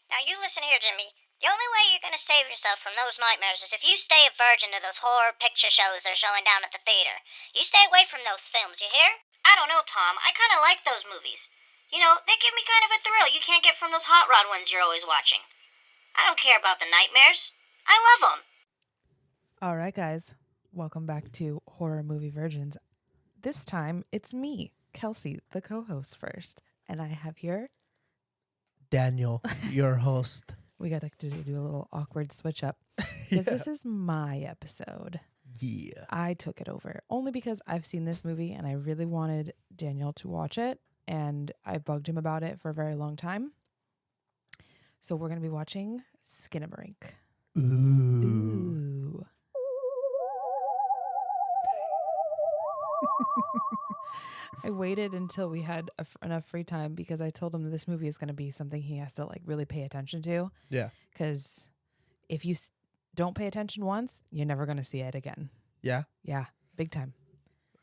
Now you listen here, Jimmy. The only way you're gonna save yourself from those nightmares is if you stay a virgin to those horror picture shows they're showing down at the theater. You stay away from those films, you hear? I don't know, Tom. I kinda like those movies. You know, they give me kind of a thrill you can't get from those hot rod ones you're always watching. I don't care about the nightmares. I love them. All right, guys. Welcome back to Horror Movie Virgins. This time, it's me, Kelsey, the co-host first. And I have here... Daniel, your host. We got to do a little awkward switch up. Because this is my episode. Yeah. I took it over. Only because I've seen this movie and I really wanted Daniel to watch it. And I bugged him about it for a very long time. So we're going to be watching Skinamarink. Ooh. I waited until we had enough free time because I told him that this movie is going to be something he has to like really pay attention to. Yeah. Because if you don't pay attention once, you're never going to see it again. Yeah. Yeah. Big time.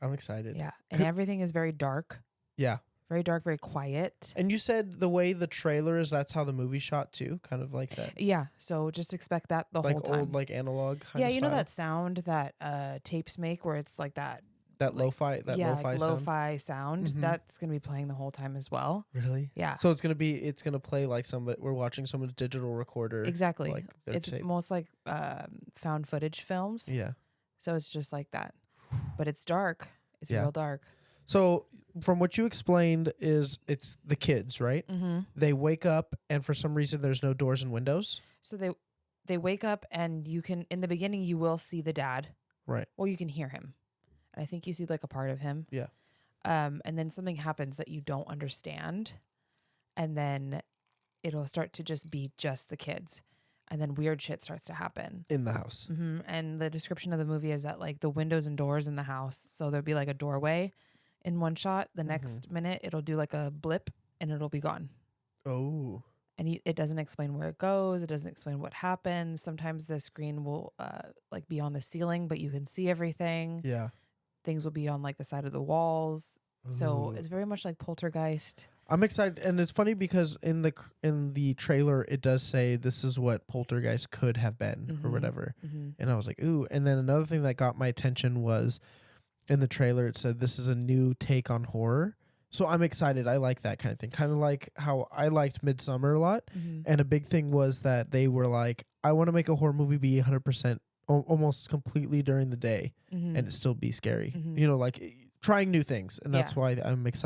I'm excited. Yeah. And everything is very dark. Yeah. Very dark, very quiet. And you said the way the trailer is, that's how the movie shot too, kind of like that. Yeah. So just expect that the whole time. Like old, like analog kind yeah, of you style? know that sound that tapes make where it's like that. That lo-fi, that yeah, lo-fi like sound? lo-fi sound. Mhm. That's going to be playing the whole time as well. Really? Yeah. So it's going to play like we're watching someone's digital recorder. Exactly. Like It's tape. most like found footage films. Yeah. So it's just like that. But it's dark. It's Yeah. real dark. So from what you explained it's the kids, right? Mm-hmm. They wake up and for some reason there's no doors and windows. So they wake up and you can, in the beginning, you will see the dad. Right. Well, you can hear him. And I think you see like a part of him. Yeah. And then something happens that you don't understand. And then it'll start to just be just the kids. And then weird shit starts to happen. In the house. Mm-hmm. And the description of the movie is that like the windows and doors in the house. So there'll be like a doorway in one shot. The next minute it'll do like a blip and it'll be gone. Oh. And it doesn't explain where it goes. It doesn't explain what happens. Sometimes the screen will like be on the ceiling, but you can see everything. Yeah. Things will be on like the side of the walls. So Ooh. it's very much like Poltergeist. I'm excited, and it's funny because in the trailer it does say this is what Poltergeist could have been or whatever, and I was like, ooh. And then another thing that got my attention was in the trailer it said this is a new take on horror. So I'm excited. I like that kind of thing. Kind of like how I liked Midsummer a lot, and a big thing was that they were like, I want to make a horror movie be 100%. Almost completely during the day and it still be scary, you know, like trying new things. And that's why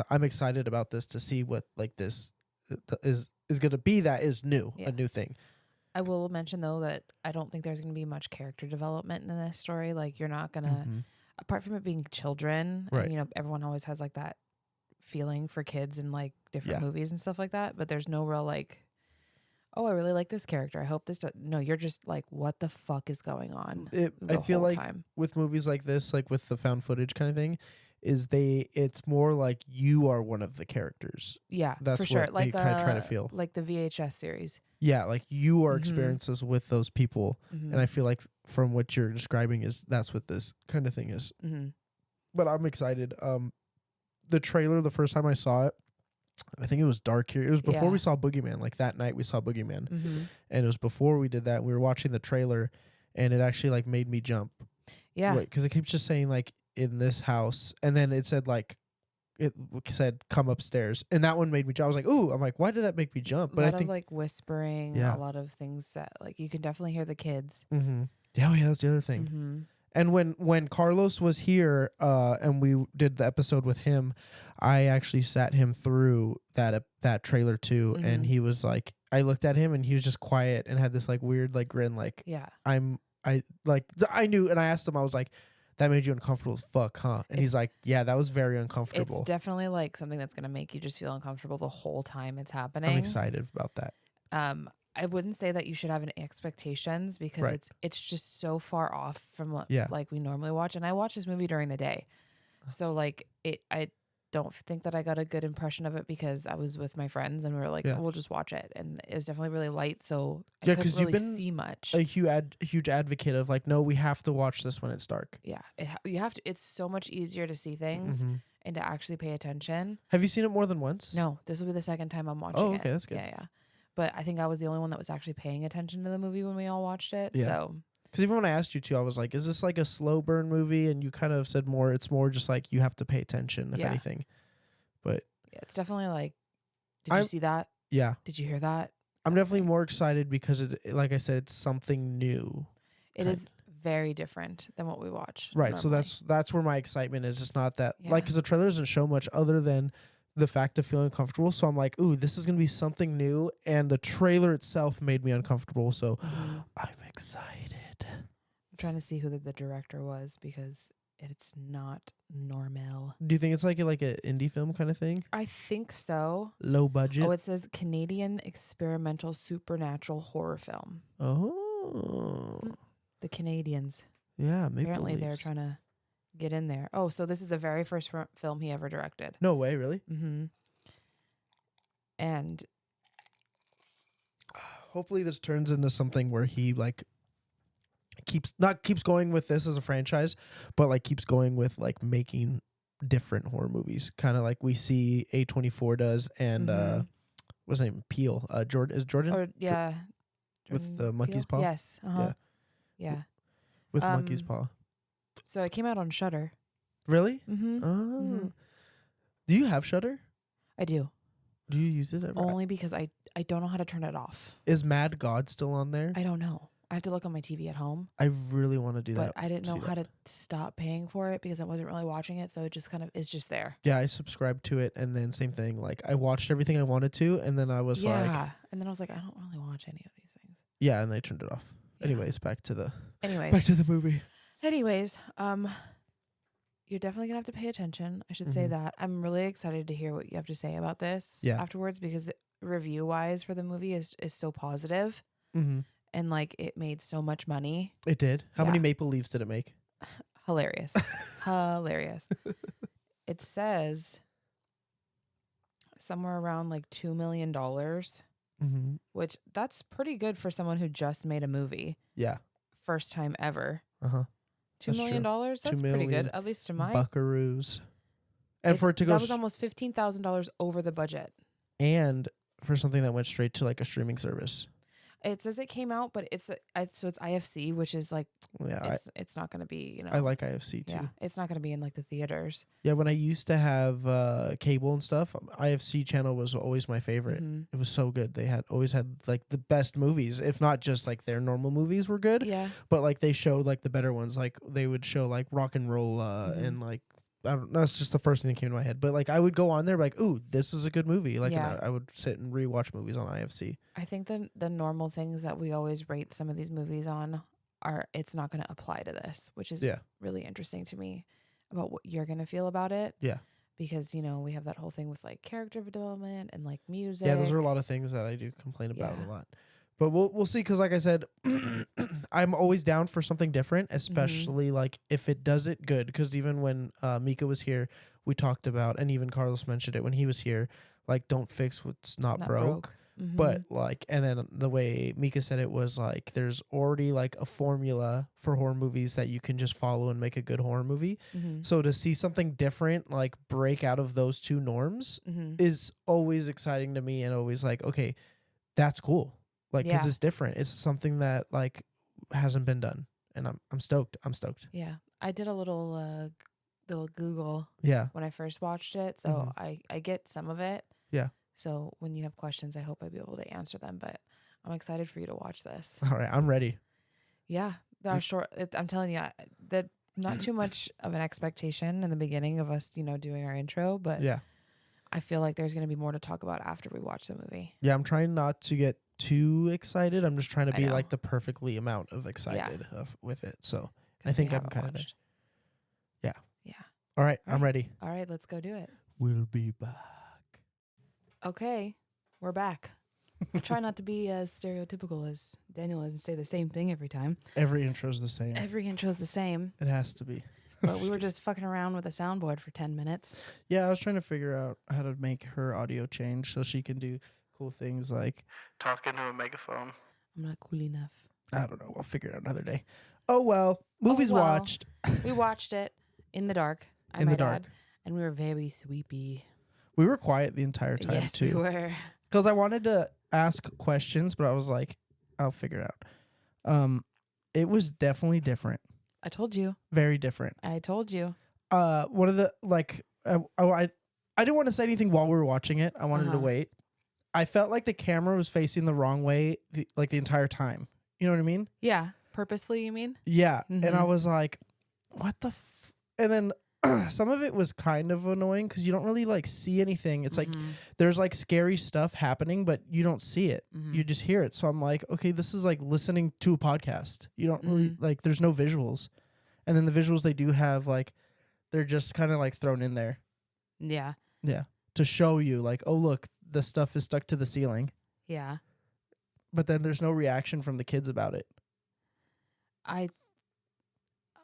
I'm excited about this to see what like this is going to be. That is new, a new thing. I will mention though that I don't think there's going to be much character development in this story. Like you're not going to, apart from it being children, right. And, you know, everyone always has like that feeling for kids in like different movies and stuff like that. But there's no real like, oh, I really like this character. I hope this no, you're just like, what the fuck is going on? I feel like with movies like this, like with the found footage kind of thing, it's more like you are one of the characters. Yeah, that's for sure. what Like they kind of try to feel. Like the VHS series. Yeah, like you are experiences with those people. And I feel like from what you're describing that's what this kind of thing is. But I'm excited. The trailer, the first time I saw it, I think it was dark here. It was before we saw Boogeyman. Like that night we saw Boogeyman. And it was before we did that. We were watching the trailer and it actually like made me jump. Yeah. Because it keeps just saying like in this house. And then it said like, it said come upstairs. And that one made me jump. I was like, ooh, I'm like, why did that make me jump? But a lot I think of like whispering, a lot of things that like you can definitely hear the kids. Yeah, that's the other thing. And when Carlos was here and we did the episode with him, I actually sat him through that trailer too, and he was like, I looked at him and he was just quiet and had this like weird like grin, like I knew, and I asked him, I was like, that made you uncomfortable as fuck, huh? And he's like, yeah, that was very uncomfortable. It's definitely like something that's gonna make you just feel uncomfortable the whole time it's happening. I'm excited about that. I wouldn't say that you should have any expectations because it's just so far off from what like we normally watch. And I watch this movie during the day, so like I don't think that I got a good impression of it because I was with my friends and we were like, oh, we'll just watch it, and it was definitely really light, so I couldn't really see much. A huge advocate of like, no, we have to watch this when it's dark. Yeah, you have to. It's so much easier to see things and to actually pay attention. Have you seen it more than once? No, this will be the second time I'm watching it. Okay, that's good. Yeah. but I think I was the only one that was actually paying attention to the movie when we all watched it. Yeah. So, because even when I asked you to, I was like, "Is this like a slow burn movie?" And you kind of said more. It's more just like you have to pay attention, if anything. But yeah, it's definitely like. Did you see that? Yeah. Did you hear that? I'm definitely more excited because like I said, it's something new. It is very different than what we watch. Right. Normally. So that's where my excitement is. It's not that like because the trailer doesn't show much other than the fact of feeling uncomfortable. So I'm like, ooh, this is gonna be something new, and the trailer itself made me uncomfortable. So I'm excited. I'm trying to see who the director was because it's not normal. Do you think it's like an indie film kind of thing? I think so. Low budget. Oh, it says Canadian experimental supernatural horror film. Oh. The Canadians. Yeah, maybe. Apparently they're trying to get in there. Oh, so this is the very first film he ever directed. No way, really? Mm-hmm. And hopefully this turns into something where he like keeps going with this as a franchise, but like keeps going with like making different horror movies, kind of like we see A24 does, and what's his name? Peele. Jordan? Or yeah. With the monkey's paw? Yes. Uh-huh. Yeah. With monkey's paw. So it came out on Shudder. Really? Mm-hmm. Oh. Mm-hmm. Do you have Shudder? I do. Do you use it ever? Only because I don't know how to turn it off. Is Mad God still on there? I don't know. I have to look on my TV at home. I really want to do that. But I didn't know how to stop paying for it because I wasn't really watching it. So it just kind of is just there. Yeah, I subscribed to it, and then same thing. Like I watched everything I wanted to, and then I was like, and then I was like, I don't really watch any of these things. Yeah, and I turned it off. Yeah. Anyways, back to the movie. Anyways, you're definitely gonna have to pay attention. I should say that. I'm really excited to hear what you have to say about this afterwards because review wise for the movie is so positive. Mm-hmm. And like it made so much money. It did. How many Maple Leafs did it make? Hilarious. Hilarious. It says somewhere around like $2 million, which that's pretty good for someone who just made a movie. Yeah. First time ever. Uh-huh. $2 million? That's pretty good, at least to my buckaroos. And for it to go... That was almost $15,000 over the budget. And for something that went straight to like a streaming service. It says it came out, but it's IFC, which is like it's not going to be, you know. I like IFC too. Yeah, it's not going to be in like the theaters. Yeah, when I used to have cable and stuff, IFC channel was always my favorite. It was so good. They always had like the best movies, if not just like their normal movies were good. Yeah, but like they showed like the better ones. Like they would show like rock and roll and like. I don't know. That's just the first thing that came to my head. But like, I would go on there like, ooh, this is a good movie. Like, and I would sit and rewatch movies on IFC. I think the normal things that we always rate some of these movies on it's not going to apply to this, which is really interesting to me about what you're going to feel about it. Yeah. Because, you know, we have that whole thing with like character development and like music. Yeah, those are a lot of things that I do complain about a lot. But we'll see, because like I said, I'm always down for something different, especially like if it does it good. Because even when Mika was here, we talked about, and even Carlos mentioned it when he was here, like don't fix what's not broke. But like, and then the way Mika said it was like, there's already like a formula for horror movies that you can just follow and make a good horror movie. So to see something different, like break out of those two norms is always exciting to me, and always like, okay, that's cool. Like, because it's different. It's something that like hasn't been done, and I'm stoked. I'm stoked. Yeah, I did a little Google. When I first watched it, so I get some of it. Yeah. So when you have questions, I hope I'll be able to answer them. But I'm excited for you to watch this. All right, I'm ready. Yeah, I'm telling you that not too much of an expectation in the beginning of us, you know, doing our intro, but I feel like there's going to be more to talk about after we watch the movie. Yeah, I'm trying not to get too excited. I'm just trying to be like the perfectly amount of excited with it. So I think I'm kind of there. Yeah. Yeah. All right. I'm ready. All right. Let's go do it. We'll be back. Okay. We're back. I try not to be as stereotypical as Daniel is and say the same thing every time. Every intro's the same. Every intro's the same. It has to be. But we were just fucking around with a soundboard for 10 minutes. Yeah, I was trying to figure out how to make her audio change so she can do cool things like talk into a megaphone. I'm not cool enough. I don't know. We'll figure it out another day. Oh, well. Movies watched. We watched it in the dark. I might add. And we were very sweepy. We were quiet the entire time, yes, too. We were. Because I wanted to ask questions, but I was like, I'll figure it out. It was definitely different. I told you. Very different. I told you. One of the I didn't want to say anything while we were watching it. I wanted to wait. I felt like the camera was facing the wrong way, the entire time. You know what I mean? Yeah. Purposely, you mean? Yeah. Mm-hmm. And I was like, what the and then some of it was kind of annoying because you don't really like see anything. It's like there's like scary stuff happening, but you don't see it. You just hear it. So I'm like, okay, this is like listening to a podcast. You don't really like, there's no visuals. And then the visuals they do have, like, they're just kind of like thrown in there. Yeah. Yeah. To show you like, oh, look, the stuff is stuck to the ceiling. Yeah. But then there's no reaction from the kids about it.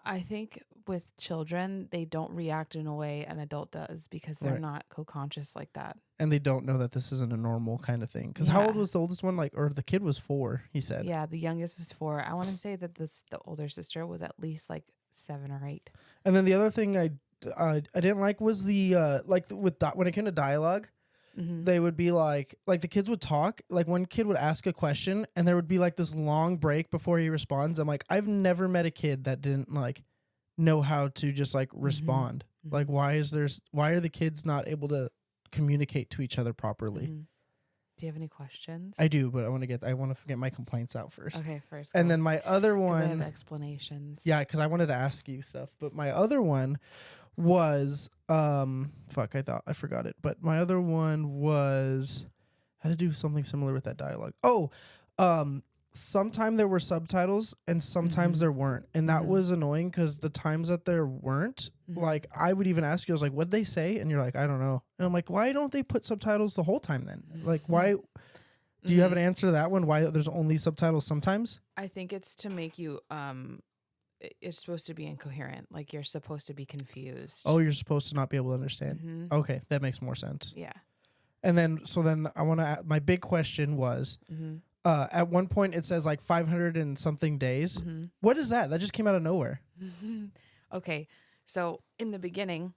I think with children, they don't react in a way an adult does because they're not co-conscious like that. And they don't know that this isn't a normal kind of thing. Because how old was the oldest one? Like, or the kid was 4, he said. Yeah, the youngest was 4. I want to say that the older sister was at least like 7 or 8. And then the other thing I didn't like was the when it came to dialogue. They would be like the kids would talk, like one kid would ask a question and there would be like this long break before he responds. I'm like, I've never met a kid that didn't like know how to just like respond. Like, why are the kids not able to communicate to each other properly? Do you have any questions? I do, but I want to get my complaints out first. Okay, first. And then my other one, I have explanations. Yeah, because I wanted to ask you stuff, but my other one was I forgot it. But my other one was had to do something similar with that dialogue. Sometime there were subtitles and sometimes there weren't, and that was annoying because the times that there weren't, like I would even ask you, I was like, what'd they say? And you're like, I don't know. And I'm like, why don't they put subtitles the whole time then? Like, why? Do you have an answer to that one? Why there's only subtitles sometimes? I think it's to make you it's supposed to be incoherent. Like you're supposed to be confused. Oh, you're supposed to not be able to understand. Okay, that makes more sense. Yeah. And then I want to. My big question was, at one point it says like 500 and something days. What is that? That just came out of nowhere. Okay, so in the beginning,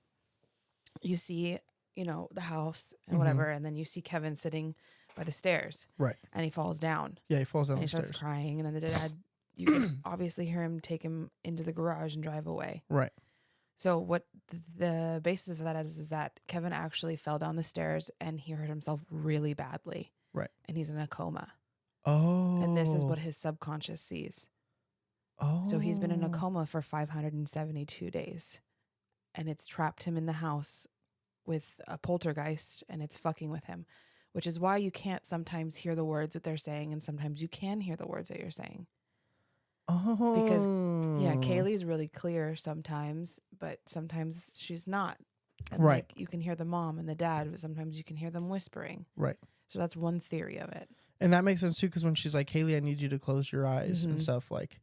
you see, the house and whatever, and then you see Kevin sitting by the stairs. Right. And he falls down. Yeah, he falls down and the stairs. He starts crying, and then the dad. You can obviously hear him take him into the garage and drive away. Right. So what the basis of that is that Kevin actually fell down the stairs and he hurt himself really badly. Right. And he's in a coma. Oh. And this is what his subconscious sees. Oh. So he's been in a coma for 572 days. And it's trapped him in the house with a poltergeist and it's fucking with him. Which is why you can't sometimes hear the words that they're saying and sometimes you can hear the words that you're saying. Oh. Because, Kaylee's really clear sometimes, but sometimes she's not. And right. Like, you can hear the mom and the dad, but sometimes you can hear them whispering. Right. So that's one theory of it. And that makes sense, too, because when she's like, Kaylee, I need you to close your eyes and stuff, like,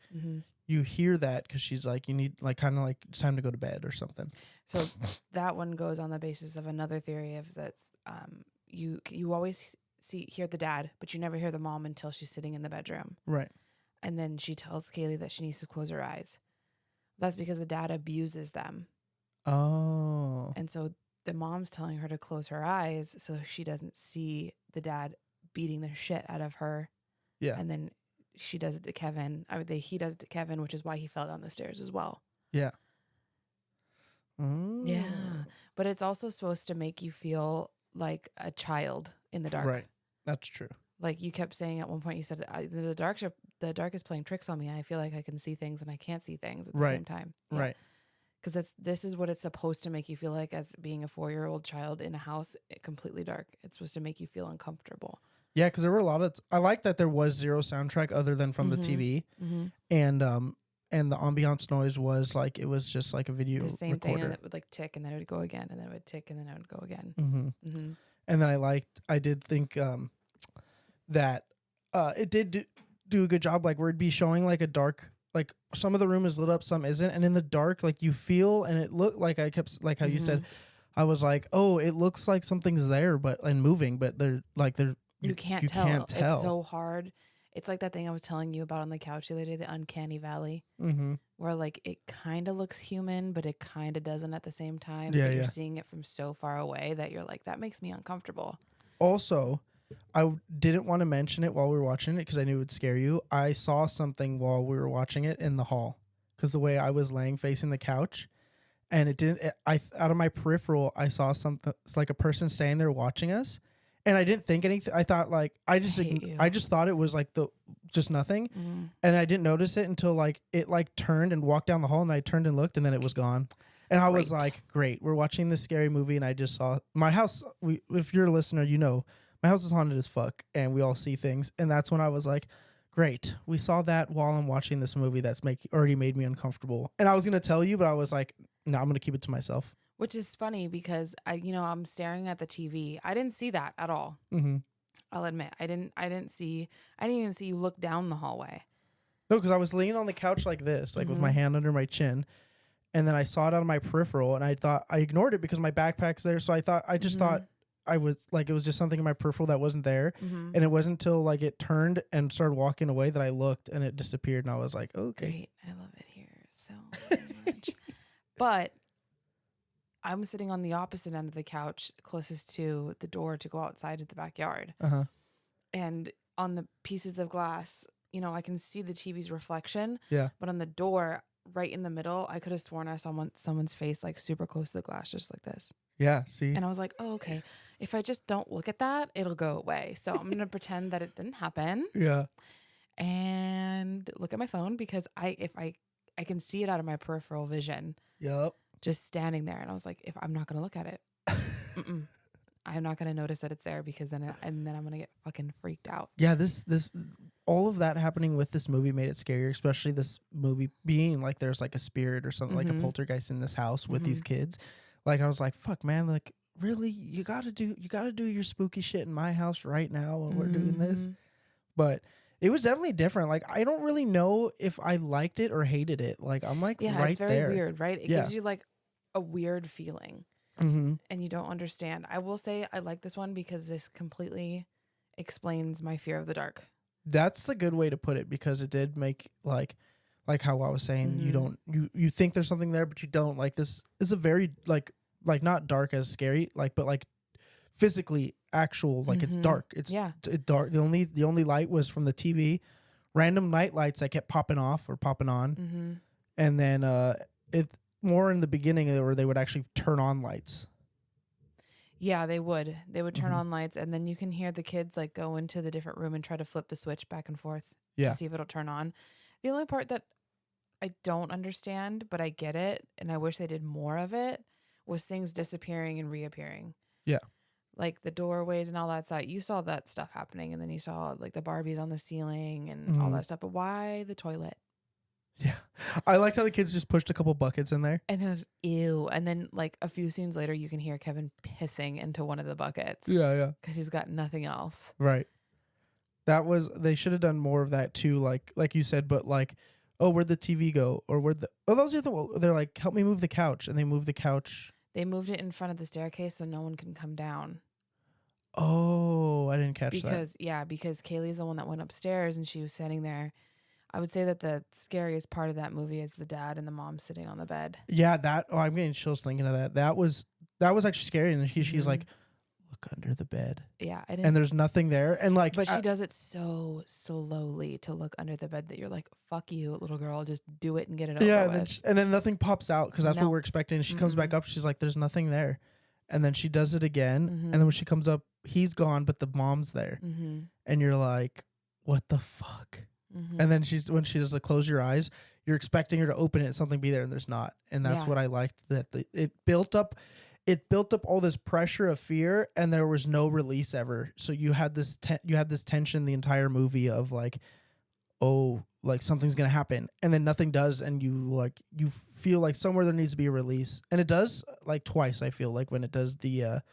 you hear that because she's like, you need, like, kind of like, it's time to go to bed or something. So that one goes on the basis of another theory of that you always hear the dad, but you never hear the mom until she's sitting in the bedroom. Right. And then she tells Kaylee that she needs to close her eyes. That's because the dad abuses them. Oh. And so the mom's telling her to close her eyes so she doesn't see the dad beating the shit out of her. Yeah. And then she does it to Kevin. He does it to Kevin, which is why he fell down the stairs as well. Yeah. Yeah. But it's also supposed to make you feel like a child in the dark. Right. That's true. Like you kept saying at one point, you said, the dark is playing tricks on me. I feel like I can see things and I can't see things at the same time. Yeah. Right. Because this is what it's supposed to make you feel like as being a 4-year-old child in a house completely dark. It's supposed to make you feel uncomfortable. Yeah, because there were a lot of... I like that there was zero soundtrack other than from the TV. And the ambiance noise was like, it was just like a video the same recorder. thing, and it would like tick, and then it would go again, and then it would tick, and then it would go again. And then I did think that it did do a good job, like where it'd be showing like a dark, like some of the room is lit up, some isn't, and in the dark, like you feel, and it looked like I kept like how you said, I was like, oh, it looks like something's there, and moving, but you can't tell. It's so hard. It's like that thing I was telling you about on the couch the other day, the uncanny valley, where like it kind of looks human, but it kind of doesn't at the same time. Yeah, but you're seeing it from so far away that you're like, that makes me uncomfortable. Also, I didn't want to mention it while we were watching it because I knew it would scare you. I saw something while we were watching it in the hall because the way I was laying facing the couch, and it didn't. I out of my peripheral, I saw something. It's like a person standing there watching us, and I didn't think anything. I thought like I just thought it was like just nothing, and I didn't notice it until like it like turned and walked down the hall, and I turned and looked, and then it was gone. And I was like, great, we're watching this scary movie, and I just saw my house. If you're a listener, you know. My house is haunted as fuck, and we all see things. And that's when I was like, great. We saw that while I'm watching this movie that's already made me uncomfortable. And I was going to tell you, but I was like, no, I'm going to keep it to myself. Which is funny because I'm staring at the TV. I didn't see that at all. Mm-hmm. I'll admit, I didn't even see you look down the hallway. No, because I was leaning on the couch like this, like with my hand under my chin. And then I saw it out of my peripheral, and I thought I ignored it because my backpack's there. So I just thought, I was like, it was just something in my peripheral that wasn't there. And it wasn't until like it turned and started walking away that I looked and it disappeared. And I was like, okay. Great. I love it here so much. But I'm sitting on the opposite end of the couch, closest to the door to go outside to the backyard. And on the pieces of glass, I can see the TV's reflection. Yeah. But on the door, right in the middle, I could have sworn I saw someone's face like super close to the glass, just like this. Yeah, see? And I was like, oh, okay. If I just don't look at that, it'll go away. So I'm going to pretend that it didn't happen. Yeah. And look at my phone because I can see it out of my peripheral vision. Yep. Just standing there. And I was like, if I'm not going to look at it, I'm not going to notice that it's there because then I'm going to get fucking freaked out. Yeah, this all of that happening with this movie made it scarier, especially this movie being like there's like a spirit or something like a poltergeist in this house with these kids. Like I was like, fuck, man, like really, you gotta do your spooky shit in my house right now when we're doing this. But it was definitely different. Like I don't really know if I liked it or hated it. Like I'm like right there. It's very weird, right? It gives you like a weird feeling, and you don't understand. I will say I like this one because this completely explains my fear of the dark. That's the good way to put it because it did make like how I was saying, you think there's something there, but you don't. Like this is a very like not dark as scary, but like physically actual, like it's dark. It's dark. The only light was from the TV, random night lights that kept popping off or popping on, and then it more in the beginning where they would actually turn on lights. Yeah, they would turn on lights, and then you can hear the kids like go into the different room and try to flip the switch back and forth to see if it'll turn on. The only part that I don't understand, but I get it, and I wish they did more of it, was things disappearing and reappearing. Yeah. Like the doorways and all that stuff. You saw that stuff happening, and then you saw like the Barbies on the ceiling and all that stuff. But why the toilet? Yeah. I liked how the kids just pushed a couple buckets in there. And it was ew. And then like a few scenes later, you can hear Kevin pissing into one of the buckets. Yeah. Because he's got nothing else. Right. They should have done more of that too. Like you said, but like, oh, where'd the TV go? Or that was the other one. They're like, help me move the couch. And they moved the couch. They moved it in front of the staircase so no one can come down. Oh, I didn't catch that. Because Kaylee's the one that went upstairs and she was sitting there. I would say that the scariest part of that movie is the dad and the mom sitting on the bed. Yeah, I'm getting chills thinking of that. That was actually scary. And she's like, look under the bed. Yeah, and there's nothing there. And like, but she does it so slowly to look under the bed that you're like, fuck you, little girl, just do it and get it over with. And then nothing pops out because that's what we're expecting. And she comes back up. She's like, there's nothing there. And then she does it again. And then when she comes up, he's gone, but the mom's there. And you're like, what the fuck? And then when she does the close your eyes, you're expecting her to open it and something be there, and there's not. And that's what I liked, that it built up all this pressure of fear, and there was no release ever. So you had this tension the entire movie of like, oh, like something's gonna happen, and then nothing does, and you feel like somewhere there needs to be a release, and it does like twice. I feel like when it does that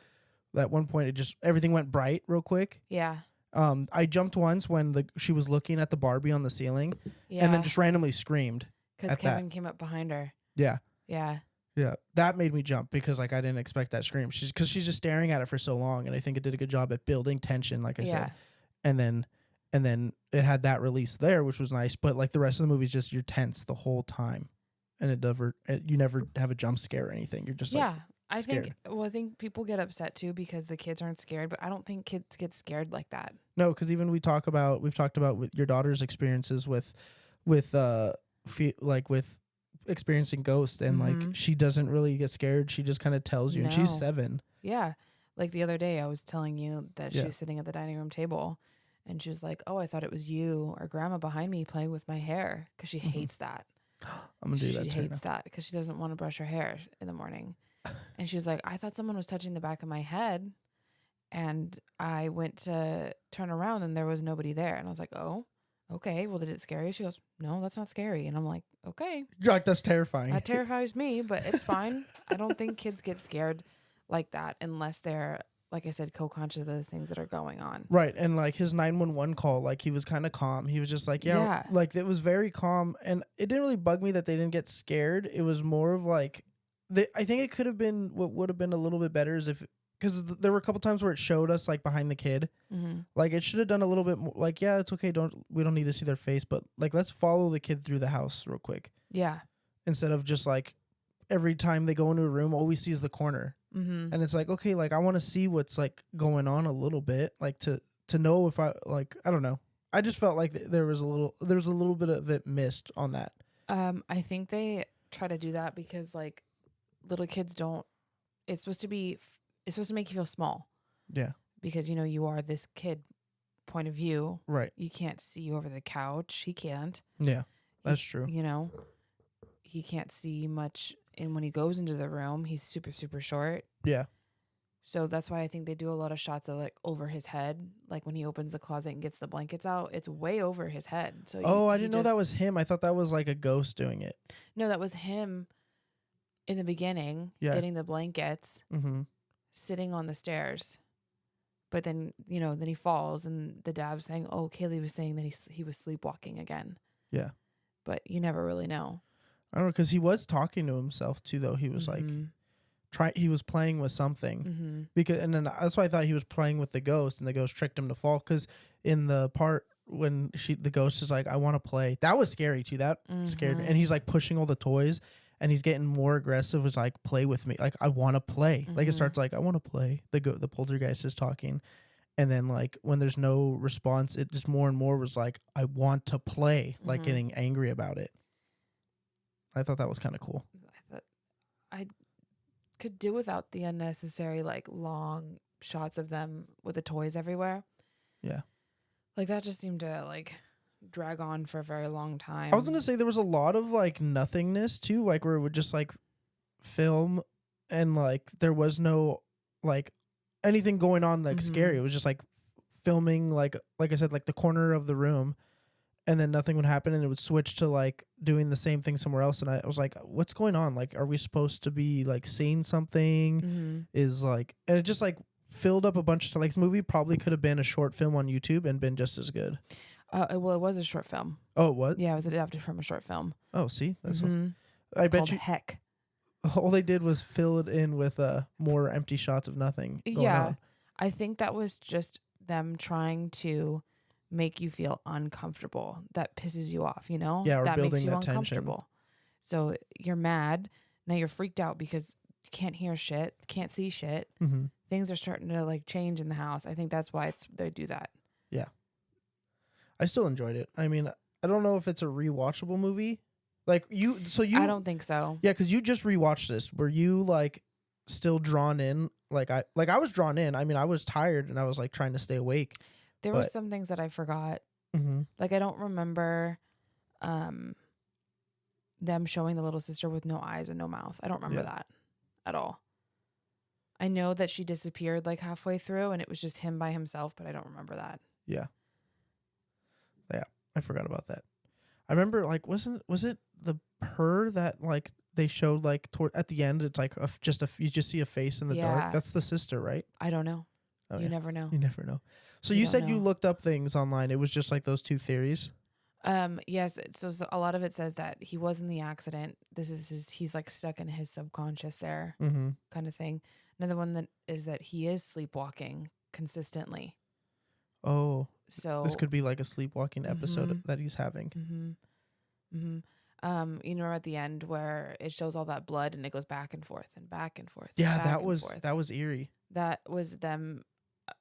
one point, it just everything went bright real quick. Yeah. I jumped once when she was looking at the Barbie on the ceiling, and then just randomly screamed because Kevin came up behind her. Yeah. Yeah. Yeah, that made me jump because like I didn't expect that scream. She's just staring at it for so long, and I think it did a good job at building tension, like I said. And then it had that release there, which was nice. But like the rest of the movie is just you're tense the whole time, and you never have a jump scare or anything. You're just like, I think people get upset too because the kids aren't scared, but I don't think kids get scared like that. No, because even we've talked about with your daughter's experiences with experiencing ghosts, and like she doesn't really get scared. She just kind of tells you, and she's 7. Yeah, like the other day I was telling you that she was sitting at the dining room table, and she was like, "Oh, I thought it was you or Grandma behind me playing with my hair," because she hates that. I'm gonna do that. She hates that because she doesn't want to brush her hair in the morning. And she was like, I thought someone was touching the back of my head. And I went to turn around and there was nobody there. And I was like, oh, okay. Well, did it scare you? She goes, no, that's not scary. And I'm like, okay. You're like, that's terrifying. That terrifies me, but it's fine. I don't think kids get scared like that unless they're, like I said, co-conscious of the things that are going on. Right. And like his 911 call, like he was kind of calm. He was just like, yeah, like it was very calm. And it didn't really bug me that they didn't get scared. It was more of like, I think it could have been, what would have been a little bit better is if, because there were a couple times where it showed us like behind the kid. Like it should have done a little bit more, like, yeah, it's okay. We don't need to see their face, but like, let's follow the kid through the house real quick. Yeah. Instead of just like every time they go into a room, all we see is the corner. And it's like, okay, like I want to see what's like going on a little bit, like to know if I don't know. I just felt like there was a little bit of it missed on that. I think they try to do that because like little kids don't. It's supposed to make you feel small. Yeah. Because you are this kid point of view. Right. You can't see over the couch. He can't. Yeah, that's true. He can't see much. And when he goes into the room, he's super, super short. Yeah. So that's why I think they do a lot of shots of like over his head. Like when he opens the closet and gets the blankets out, it's way over his head. So I didn't know that was him. I thought that was like a ghost doing it. No, that was him in the beginning, getting the blankets, sitting on the stairs. But then, then he falls and the dad was saying, oh, Kaylee was saying that he was sleepwalking again. Yeah. But you never really know. I don't know, because he was talking to himself too, though. He was like, he was playing with something, and then that's why I thought he was playing with the ghost, and the ghost tricked him to fall. Because in the part when the ghost is like, I want to play, that was scary too. That scared me. And he's like pushing all the toys, and he's getting more aggressive. Was like, play with me, like I want to play. Like it starts like, I want to play. The poltergeist is talking, and then like when there's no response, it just more and more was like, I want to play, like getting angry about it. I thought that was kind of cool. I could do without the unnecessary, like, long shots of them with the toys everywhere. Yeah. Like, that just seemed to, like, drag on for a very long time. I was going to say there was a lot of, like, nothingness, too, like, where it would just, like, film and, like, there was no, like, anything going on, like, scary. It was just, like, filming, like I said, like, the corner of the room. And then nothing would happen, and it would switch to like doing the same thing somewhere else. And I was like, "What's going on? Like, are we supposed to be like seeing something?" Is like, and it just like filled up a bunch of like this movie. Probably could have been a short film on YouTube and been just as good. Well, it was a short film. Oh, what? Yeah, it was adapted from a short film. Oh, see, that's what I bet you. Heck. All they did was fill it in with more empty shots of nothing. Going on. I think that was just them trying to make you feel uncomfortable. That pisses you off, Yeah, or that building makes you that uncomfortable. tension. So you're mad. Now you're freaked out because you can't hear shit, can't see shit. Things are starting to like change in the house. I think that's why they do that. Yeah. I still enjoyed it. I mean, I don't know if it's a rewatchable movie. Like I don't think so. Yeah, because you just rewatched this. Were you like still drawn in? Like I was drawn in. I mean, I was tired and I was like trying to stay awake. There were some things that I forgot. Like I don't remember them showing the little sister with no eyes and no mouth. I don't remember that at all. I know that she disappeared like halfway through and it was just him by himself, but I don't remember that. Yeah. Yeah, I forgot about that. I remember like was it her that like they showed like at the end it's like you just see a face in the dark. That's the sister, right? I don't know. Oh, you never know. You never know. So you said you looked up things online. It was just like those two theories? Yes. So a lot of it says that he was in the accident. This is he's like stuck in his subconscious there kind of thing. Another one that is that he is sleepwalking consistently. Oh. So this could be like a sleepwalking episode that he's having. You know, at the end where it shows all that blood and it goes back and forth and back and forth. Yeah, and back and forth. that was eerie. That was them.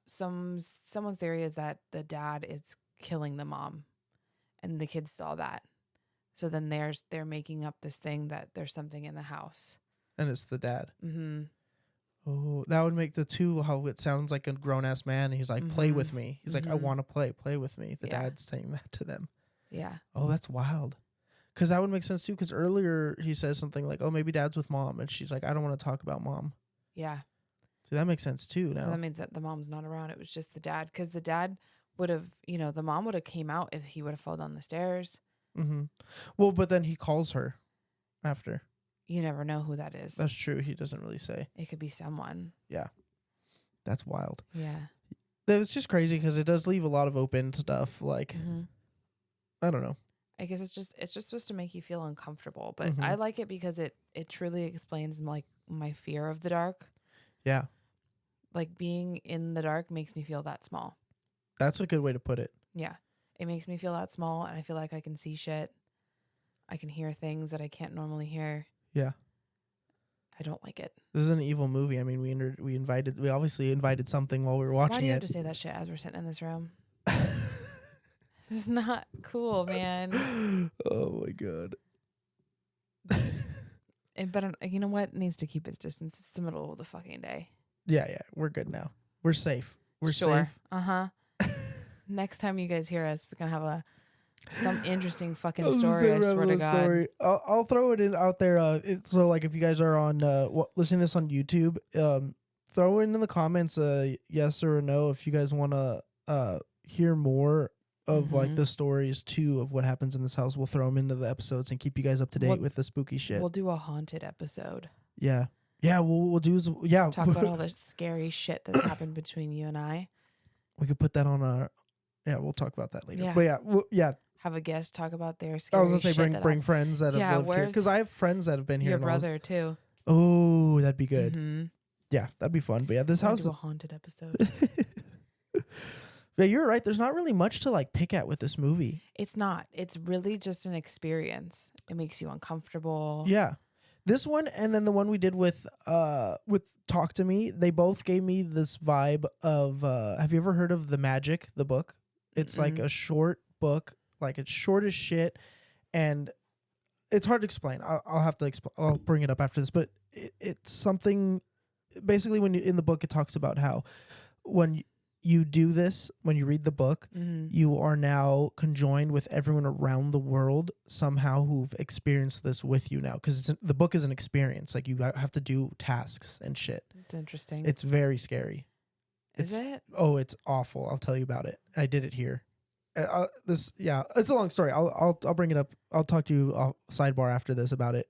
Someone's theory is that the dad is killing the mom, and the kids saw that. So then they're making up this thing that there's something in the house, and it's the dad. Mm-hmm. Oh, that would make the two, how it sounds like a grown ass man. And he's like, play with me. He's like, I want to play with me. The dad's saying that to them. Yeah. Oh, that's wild. Because that would make sense too. Because earlier he says something like, oh, maybe dad's with mom, and she's like, I don't want to talk about mom. Yeah. So that makes sense too. Now. So that means that the mom's not around. It was just the dad, because the dad would have, the mom would have came out if he would have fallen down the stairs. Mm-hmm. Well, but then he calls her after. You never know who that is. That's true. He doesn't really say. It could be someone. Yeah. That's wild. Yeah. It was just crazy because it does leave a lot of open stuff. Like, I don't know. I guess it's just supposed to make you feel uncomfortable, but I like it because it truly explains like my fear of the dark. Yeah. Like being in the dark makes me feel that small. That's a good way to put it. Yeah. It makes me feel that small, and I feel like I can see shit. I can hear things that I can't normally hear. Yeah. I don't like it. This is an evil movie. I mean, we obviously invited something while we were watching it. Why do you have to say that shit as we're sitting in this room? This is not cool, man. Oh my God. But you know what? It needs to keep its distance. It's the middle of the fucking day. Yeah. We're good now. We're safe. We're safe. Uh-huh. Next time you guys hear us, it's going to have some interesting fucking story, I swear to God. Story. I'll throw it in out there. So like if you guys are on listening to this on YouTube, throw in the comments yes or a no if you guys want to hear more of like the stories too of what happens in this house. We'll throw them into the episodes and keep you guys up to date with the spooky shit. We'll do a haunted episode. Yeah. We'll do talk about all the scary shit that's happened between you and I. We could put that on our. Yeah, we'll talk about that later. Yeah. But yeah. Have a guest talk about their scary I was gonna say shit bring friends that have lived here, because I have friends that have been here. Your brother too. Oh, that'd be good. Yeah, that'd be fun. But yeah, this house is a haunted episode. Yeah, you're right. There's not really much to like pick at with this movie. It's not. It's really just an experience. It makes you uncomfortable. Yeah, this one and then the one we did with Talk to Me. They both gave me this vibe of. Have you ever heard of The Magic, the book? It's like a short book. Like it's short as shit, and it's hard to explain. I'll have to I'll bring it up after this, but it's something. Basically, when in the book, it talks about how when you do this, when you read the book, you are now conjoined with everyone around the world somehow who've experienced this with you now, because the book is an experience. Like you have to do tasks and shit. It's interesting. It's very scary. Is it? Oh, it's awful. I'll tell you about it. I did it here. It's a long story. I'll bring it up. I'll talk to you sidebar after this about it.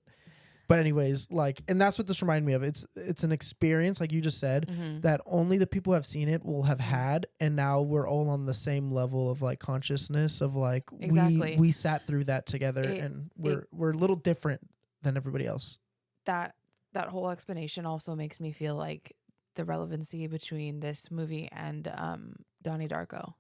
But anyways, and that's what this reminded me of. It's an experience, like you just said, that only the people who have seen it will have had, and now we're all on the same level of like consciousness of like exactly. we sat through that together, and we're a little different than everybody else. That whole explanation also makes me feel like the relevancy between this movie and Donnie Darko.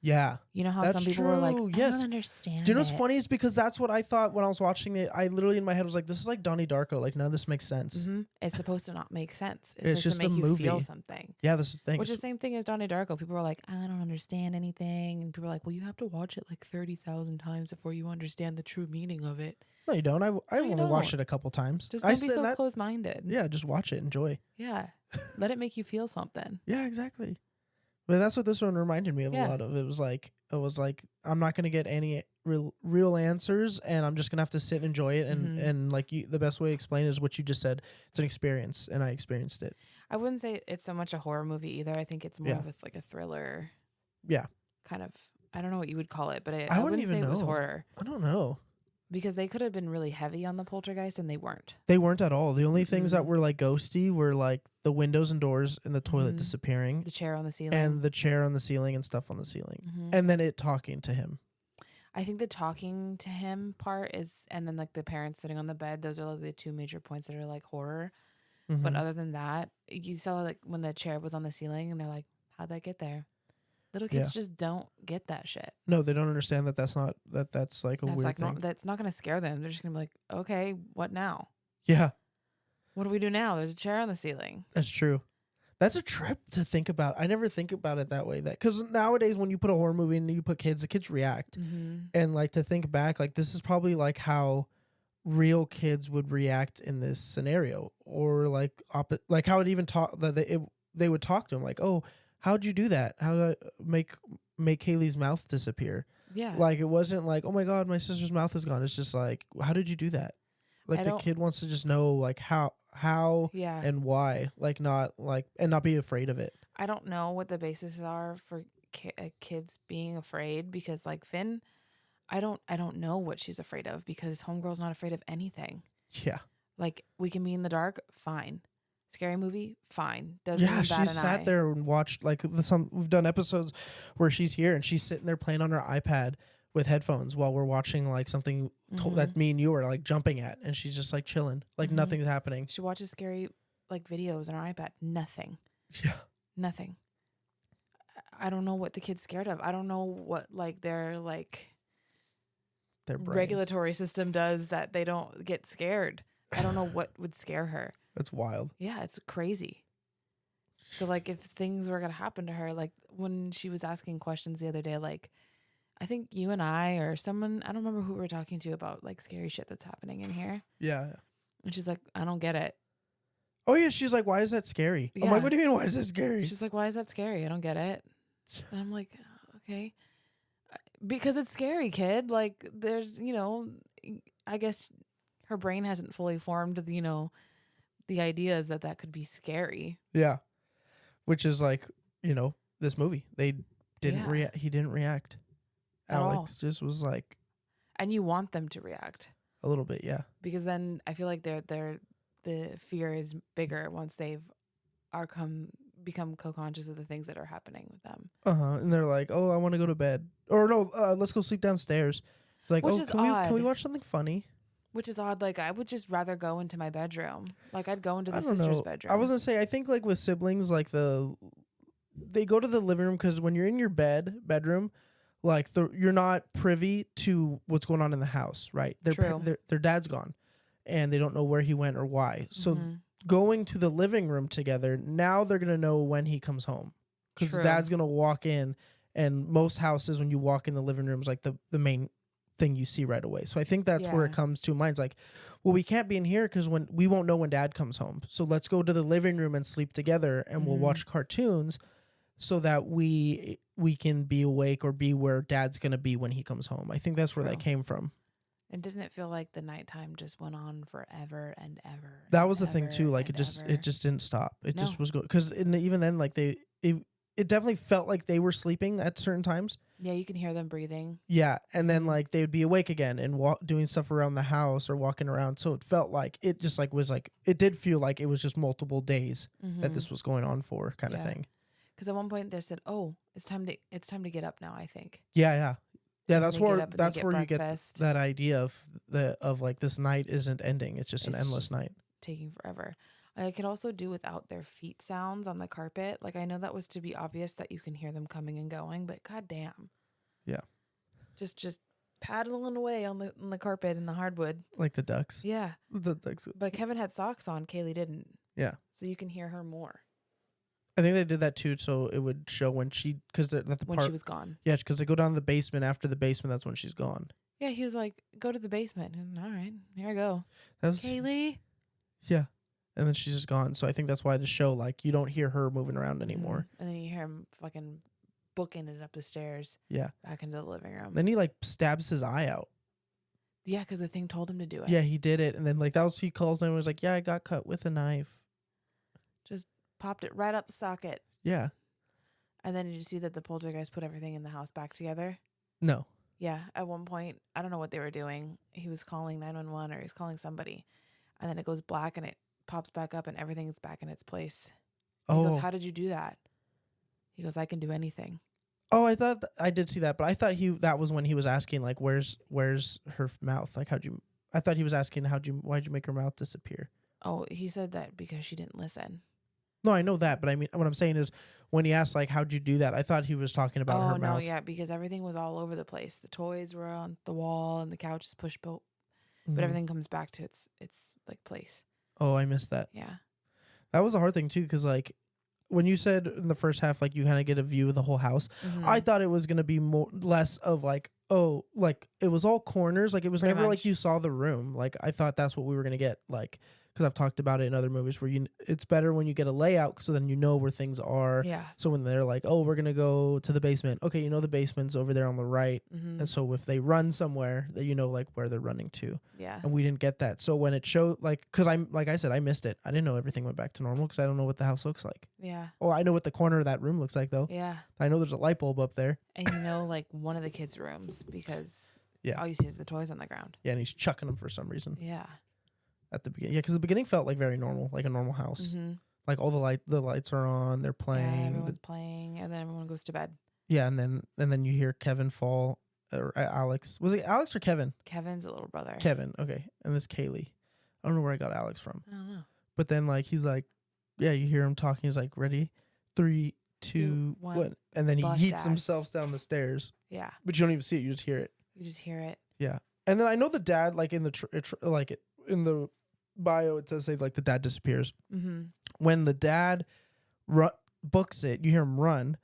Yeah. You know how some people were like, I don't understand. Do you know what's funny is because that's what I thought when I was watching it. I literally in my head was like, this is like Donnie Darko. Like none of this makes sense. It's supposed to not make sense. It's just to make a movie. You feel something. Yeah, this is the thing. Which is the same thing as Donnie Darko. People were like, I don't understand anything. And people are like, well, you have to watch it like 30,000 times before you understand the true meaning of it. No, you don't. I've only watched it a couple times. Just don't be so close-minded. Yeah, just watch it. Enjoy. Yeah. Let it make you feel something. Yeah, exactly. But that's what this one reminded me of a lot of. It was like I'm not going to get any real answers, and I'm just going to have to sit and enjoy it. And like the best way to explain it is what you just said. It's an experience, and I experienced it. I wouldn't say it's so much a horror movie either. I think it's more of like a thriller. Yeah. Kind of. I don't know what you would call it, but I wouldn't say it was horror. I don't know. Because they could have been really heavy on the poltergeist, and they weren't. They weren't at all. The only things that were like ghosty were like the windows and doors and the toilet disappearing. The chair on the ceiling. And the chair on the ceiling and stuff on the ceiling. And then it talking to him. I think the talking to him part is, and then like the parents sitting on the bed, those are like the two major points that are like horror. But other than that, you saw like when the chair was on the ceiling and they're like, how'd that get there? Little kids just don't get that shit. No, they don't understand that that's not that's like a that's weird like thing. That's not going to scare them. They're just going to be like, okay, what now? Yeah. What do we do now? There's a chair on the ceiling. That's true. That's a trip to think about. I never think about it that way. That because nowadays when you put a horror movie and you put kids, the kids react. And like to think back, like this is probably like how real kids would react in this scenario, or like like how it even talk that they would talk to him like, oh, how'd you do that? How did I make Kaylee's mouth disappear? Yeah. Like it wasn't like, oh my God, my sister's mouth is gone. It's just like, how did you do that? Like the kid wants to just know like how and why, like not like, and not be afraid of it. I don't know what the basis are for kids being afraid, because like Finn, I don't know what she's afraid of, because homegirl's not afraid of anything. Yeah. Like we can be in the dark, fine. Scary movie, fine. Doesn't yeah, she sat there and watched like we've done episodes where she's here and she's sitting there playing on her iPad with headphones while we're watching like something that me and you are like jumping at, and she's just like chilling, like nothing's happening. She watches scary like videos on her iPad. Nothing. Yeah. Nothing. I don't know what the kid's scared of. I don't know what like their regulatory system does that they don't get scared. I don't know what would scare her. That's wild. Yeah, it's crazy. So like if things were going to happen to her, like when she was asking questions the other day, like I think you and I or someone, I don't remember who we were talking to about like scary shit that's happening in here. Yeah. And she's like, I don't get it. Oh yeah, she's like, why is that scary? Yeah. I'm like, what do you mean why is that scary? She's like, why is that scary? I don't get it. And I'm like, okay. Because it's scary, kid. Like there's, I guess her brain hasn't fully formed, the ideas that could be scary. Yeah. Which is like, this movie. They didn't react. He didn't react. At Alex all. Just was like. And you want them to react. A little bit, yeah. Because then I feel like the fear is bigger once they've become co-conscious of the things that are happening with them. And they're like, oh, I want to go to bed. Or no, let's go sleep downstairs. Like, Which is can we watch something funny? Which is odd. Like, I would just rather go into my bedroom. Like, I'd go into the sister's bedroom. I was going to say, I think, like, with siblings, like, they go to the living room because when you're in your bedroom, like, you're not privy to what's going on in the house, right? Their dad's gone, and they don't know where he went or why. So going to the living room together, now they're going to know when he comes home. Because dad's going to walk in, and most houses, when you walk in the living room, is, like, the main thing you see right away. So I think that's where it comes to mind. It's like, well, we can't be in here because we won't know when dad comes home. So let's go to the living room and sleep together, and we'll watch cartoons so that we can be awake or be where dad's going to be when he comes home. I think that's where that came from. And doesn't it feel like the nighttime just went on forever and ever? That was the thing too. Like it just didn't stop. It just was going, because even then, like it definitely felt like they were sleeping at certain times. Yeah, you can hear them breathing. Yeah, and then like they would be awake again and doing stuff around the house or walking around. So it felt like it just like was like, it did feel like it was just multiple days that this was going on for, kind of thing. Because at one point they said, "Oh, it's time to get up now." I think. Yeah. That's where you get that idea of like this night isn't ending. It's just an endless night, taking forever. I could also do without their feet sounds on the carpet. Like, I know that was to be obvious that you can hear them coming and going, but goddamn. Yeah. Just paddling away on the carpet and the hardwood. Like the ducks. Yeah. The ducks. But Kevin had socks on. Kaylee didn't. Yeah. So you can hear her more. I think they did that too, so it would show when she was gone. Yeah, because they go down to the basement. After the basement, that's when she's gone. Yeah, he was like, "Go to the basement." And, all right, here I go. Kaylee. Yeah. And then she's just gone. So I think that's why the show, like, you don't hear her moving around anymore. And then you hear him fucking booking it up the stairs. Yeah. Back into the living room. Then he, like, stabs his eye out. Yeah, because the thing told him to do it. Yeah, he did it. And then, like, he calls him and was like, yeah, I got cut with a knife. Just popped it right out the socket. Yeah. And then did you see that the poltergeist put everything in the house back together? No. Yeah. At one point, I don't know what they were doing. He was calling 911 or he was calling somebody. And then it goes black and it pops back up and everything's back in its place. He goes, how did you do that? He goes, I can do anything. Oh, I thought I did see that, but I thought that was when he was asking, like, where's her mouth? Like, I thought he was asking why'd you make her mouth disappear? Oh, he said that because she didn't listen. No, I know that, but I mean, what I'm saying is when he asked, like, how'd you do that? I thought he was talking about her mouth. Oh, no, yeah, because everything was all over the place. The toys were on the wall and the couch is push built, but everything comes back to its like place. Oh, I missed that. Yeah. That was a hard thing, too, because, like, when you said in the first half, like, you kind of get a view of the whole house, I thought it was going to be less of, like, oh, like, it was all corners. Like, it was never like you saw the room. Like, I thought that's what we were going to get, like, because I've talked about it in other movies where it's better when you get a layout so then you know where things are. Yeah. So when they're like, oh, we're going to go to the basement. Okay, you know the basement's over there on the right. And so if they run somewhere, that you know, like, where they're running to. Yeah. And we didn't get that. So when it showed, like, because like I said, I missed it. I didn't know everything went back to normal because I don't know what the house looks like. Yeah. Oh, I know what the corner of that room looks like, though. Yeah. I know there's a light bulb up there. And you know, like, one of the kids' rooms because Yeah. all you see is the toys on the ground. Yeah, and he's chucking them for some reason. Yeah. At the beginning. Yeah, because the beginning felt like very normal, like a normal house. Like all the lights are on, they're playing. Yeah, everyone's playing, and then everyone goes to bed. Yeah, and then you hear Kevin fall, or Alex. Was it Alex or Kevin? Kevin's a little brother. Kevin, okay. And this Kaylee. I don't know where I got Alex from. I don't know. But then, like, he's like, yeah, you hear him talking. He's like, ready? 3, 2, 1. And then he yeets himself down the stairs. Yeah. But you don't even see it. You just hear it. You just hear it. Yeah. And then I know the dad, like, in the in the bio, it does say, like, the dad disappears. When the dad books it, you hear him run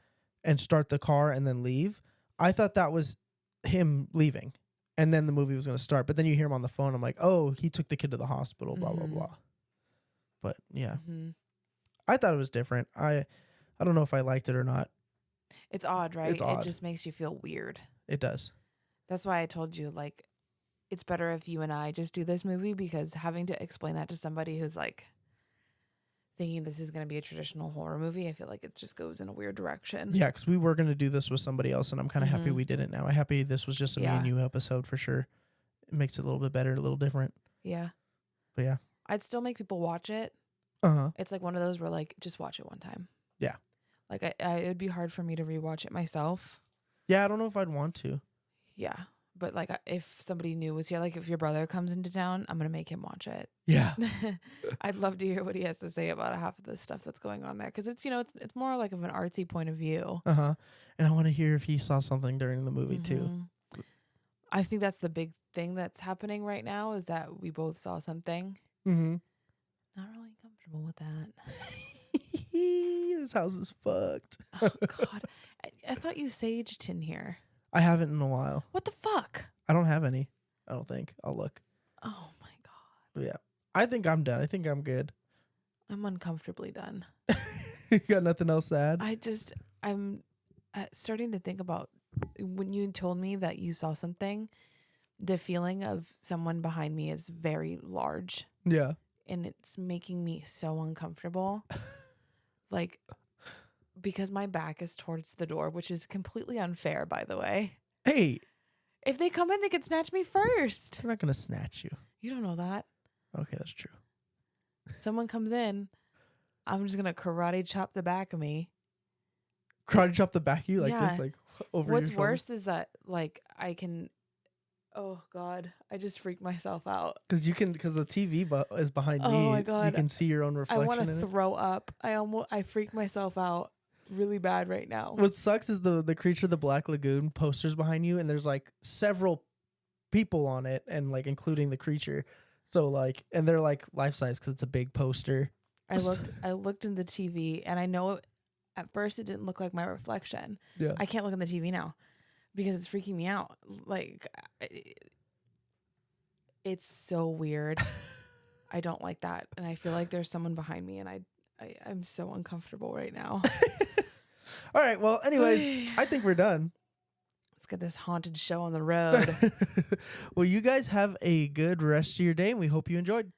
and start the car and then leave. I thought that was him leaving. And then the movie was going to start. But then you hear him on the phone. I'm like, oh, he took the kid to the hospital, blah, blah, blah. But, yeah. I thought it was different. I don't know if I liked it or not. It's odd, right? It's odd. It just makes you feel weird. It does. That's why I told you, like, it's better if you and I just do this movie, because having to explain that to somebody who's, like, thinking this is going to be a traditional horror movie, I feel like it just goes in a weird direction. Yeah, because we were going to do this with somebody else, and I'm kind of happy we didn't now. I'm happy this was just a me and you episode for sure. It makes it a little bit better, a little different. Yeah. But, yeah. I'd still make people watch it. It's like one of those where, like, just watch it one time. Yeah. Like, it would be hard for me to rewatch it myself. Yeah, I don't know if I'd want to. Yeah. But, like, if somebody new was here, like, if your brother comes into town, I'm going to make him watch it. Yeah. I'd love to hear what he has to say about half of the stuff that's going on there. Because it's, you know, it's more like of an artsy point of view. And I want to hear if he saw something during the movie, too. I think that's the big thing that's happening right now, is that we both saw something. Not really comfortable with that. This house is fucked. Oh, God. I thought you saged in here. I haven't in a while. What the fuck? I don't have any. I don't think. I'll look. Oh, my God. But yeah. I think I'm done. I think I'm good. I'm uncomfortably done. You got nothing else to add? I'm starting to think about when you told me that you saw something, the feeling of someone behind me is very large. Yeah. And it's making me so uncomfortable. Like, because my back is towards the door, which is completely unfair, by the way. Hey. If they come in, they could snatch me first. They're not going to snatch you. You don't know that. Okay, that's true. Someone comes in, I'm just going to karate chop the back of me. Karate chop the back of you? Like this, like over What's your worse is that, like, I can... Oh, God. I just freaked myself out. Because the TV is behind me. Oh, my God. You can see your own reflection. I want to throw up. I freak myself out really bad right now. What sucks is the Creature of the Black Lagoon posters behind you, and there's like several people on it, and like including the creature. So like, and they're like life size because it's a big poster. I looked in the TV, and I know at first it didn't look like my reflection. Yeah. I can't look in the TV now because it's freaking me out. Like, it's so weird. I don't like that, and I feel like there's someone behind me, and I'm so uncomfortable right now. All right. Well, anyways, I think we're done. Let's get this haunted show on the road. Well, you guys have a good rest of your day, and we hope you enjoyed.